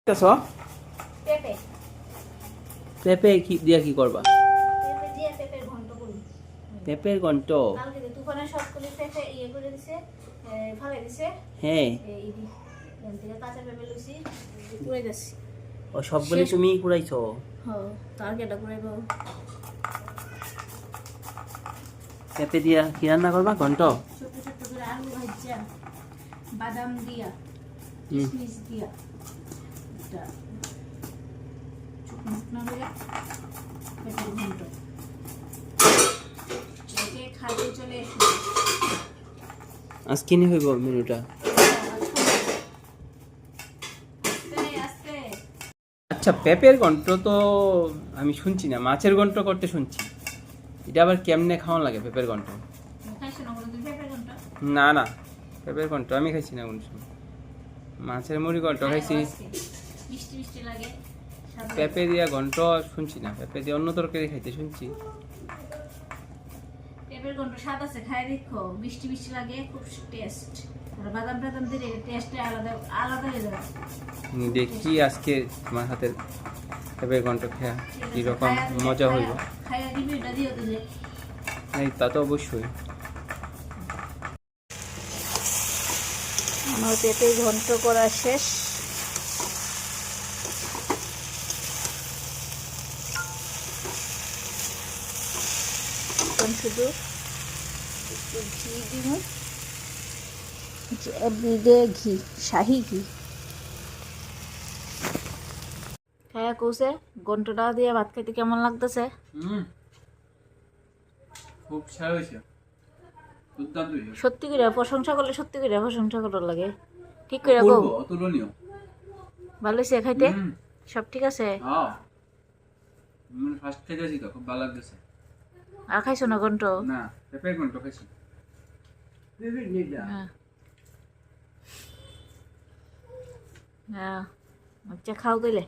দেখতেছ পেঁপে পেঁপে কি দিয়া কি করবা? পেঁপে দিয়ে পেঁপের ঘন্ট করি। পেঁপের ঘন্ট? কালকে যে তুফানের সবগুলি পেঁপে করে দিছে, ফেলে দিছে। হ্যাঁ, এই এখান থেকে কাঁচা পেঁপে লইছি, পুড়ে যাচ্ছি। ও সবগুলি তুমি কুড়াইছো? হ্যাঁ, তার কেটা পুড়াইব। পেঁপে দিয়া কি রান্না করবা? ঘন্ট? ছোট ছোট করে আলু ভাজা, বাদাম দিয়া, কিশমিশ দিয়া, এটা শুকনো করে পেঁপের ঘন্ট। একে খাইতে চলে এসো। আজকে নি হইব মেনুটা? আচ্ছা, পেঁপের ঘন্ট তো আমি শুনছি না, মাছের ঘন্ট করতে শুনছি। এটা আবার কেমনে খাওয়ান লাগে পেঁপের ঘন্ট? না না, পেঁপের ঘন্ট আমি খাইছি না কোন সময়। মাছের মুড়ি ঘন্ট খাইছি, মিষ্টি মিষ্টি লাগে। পেঁপে দিয়া ঘন্ট শুনছি না। পেঁপে দিয়ে অন্য তরকারি খাইতে শুনছি। পেঁপের ঘন্ট স্বাদ আছে, খাই দেখো, মিষ্টি মিষ্টি লাগে, খুব টেস্ট। আর বাদাম টাদাম দিলে টেস্টে আলাদা আলাদা হয়ে যাবে। দেখি আজকে তোমার হাতের পেঁপের ঘন্ট খেয়া কিরকম মজা হইব। খাইয়া দিবি, এটা দিও দিলে। এই তা তো অবশ্যই। আমার পেঁপের ঘন্ট করা শেষ। এখন শুধু একটু ঘি দিব, এভরিডে ঘি, শাহি ঘি। খায়া কৌছে ঘন্টটা দিয়ে ভাত খাইতে কেমন লাগতেছে? খুব স্বাদ হয়েছে, দুর্দান্ত হয়েছে। সত্যি করে প্রশংসা করলে সত্যি করে প্রশংসা করার লাগে। ঠিক করে কও, অতুলনীয়। ভালো হয়েছে খাইতে? সব ঠিক আছে? হ্যাঁ, ফার্স্ট খেতেছি তো খুব ভালো লাগতেছে। আর খাইছো না ঘন্ট? না, পেঁপের ঘন্ট খাইছি। হ্যাঁ হ্যাঁ, আচ্ছা খাও তাইলে।